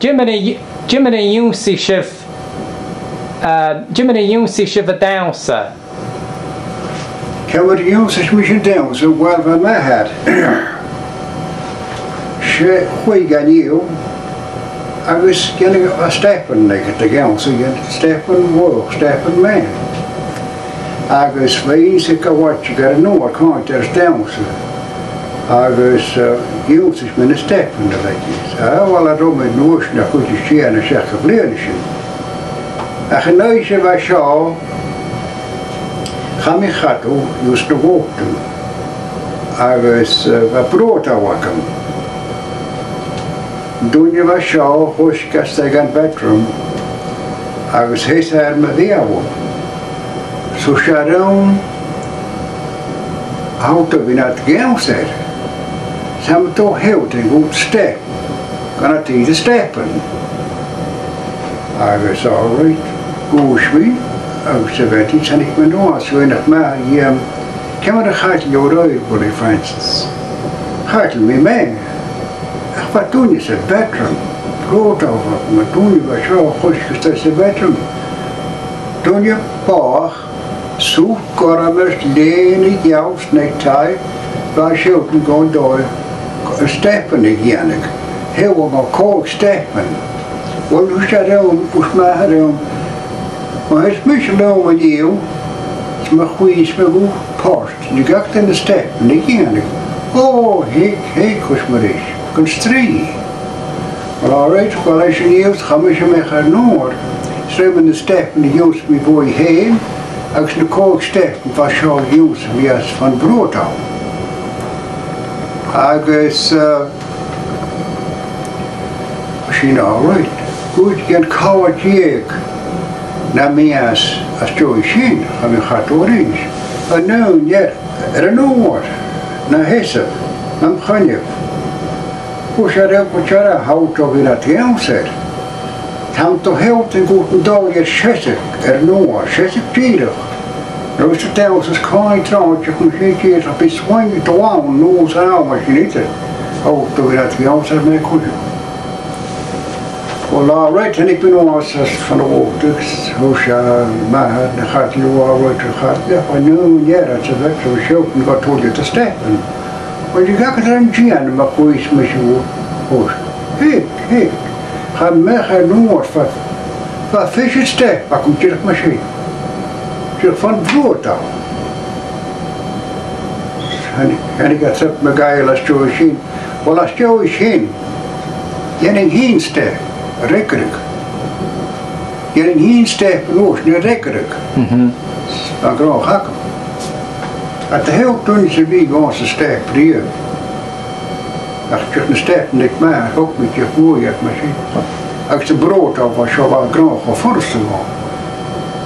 Jimmy Yunsi Shiv a Dowser. Can we use this mission down so well by my head? She got you. I was getting a stepping like the girl, so you stepping work, stepping man. I was waiting to watch you got a know I can't just down so I was using this minute stepping like this. Well, I don't know if I could just share and a check of leadership. I can know if I saw Kami Khatu used to walk to. I was a brought a wakam. Dunya was shaw, Hoshka second bedroom. I was his hair Maviawo. So Sharon out of in at game said. Some to help a good step. Gonna take the stepping. I was alright. Gosh me. Ook ze werd iets en ik ben nog zo in het maar je kan maar gaat je rooi voor de Francis gaat je mee wat doen je het bedroom groot over maar doen je was zo goed gesteld het bedroom doen je paar zoek karamers lenig jouw necktie waar je ook gewoon door steppen again heel wat kook steppen wat hoe staat er op maar maar het is nou met jou, het is maar goed, het is maar goed past. Je gaat in de step en ik ging aan. Oh, ik was maar eens. Ik kan strijden. Maar alright, als je niet gaat je met haar noord. Schrijf in de step en de juist met boy heen. Als je de kook step, was je al juist weer van brood aan. Agus, misschien alright. Goed, je kan koud jeek. Na mias as Joishin, I'm a hot orange. A noon yet, at a no na hesa, I'm Hanya. Push a real puchara, how to be at the outset. Time to help and go to dog at Shesek, at no, Shesek Peter. There was a tells us kind charge, you can see it up his swing to one, knows how much you need it. How to be at the outset, my cousin. Well, alright, en ik ben ons van de woorders, hoe ze maar de gaat je alright gaat ja, maar nu ja, dat ze weg zo show en wat told je te steppen. Maar je gaat er een gaan, maar hoe is met je hoor. Hey, ga me gaan noord van visje step, pak hem terug machine. Terug van brood aan. En ik had gezegd, mijn geil als Joe is heen. Wel als Joe is heen, je een heen step. Rekkerig. Je hebt geen step los, nu rekkerig. Dan kan je hakken. Het heel toen ze wie gewoon zijn step prieën. Als je een step niet meer, ook met je goeie machine. Als je brood op was, je wel graag of voorstel gaan.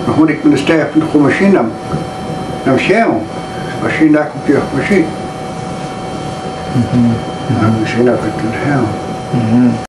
Dan moet ik met de step in de machine naar scherm. Machine daar op je machine. Dan misschien ook het helm.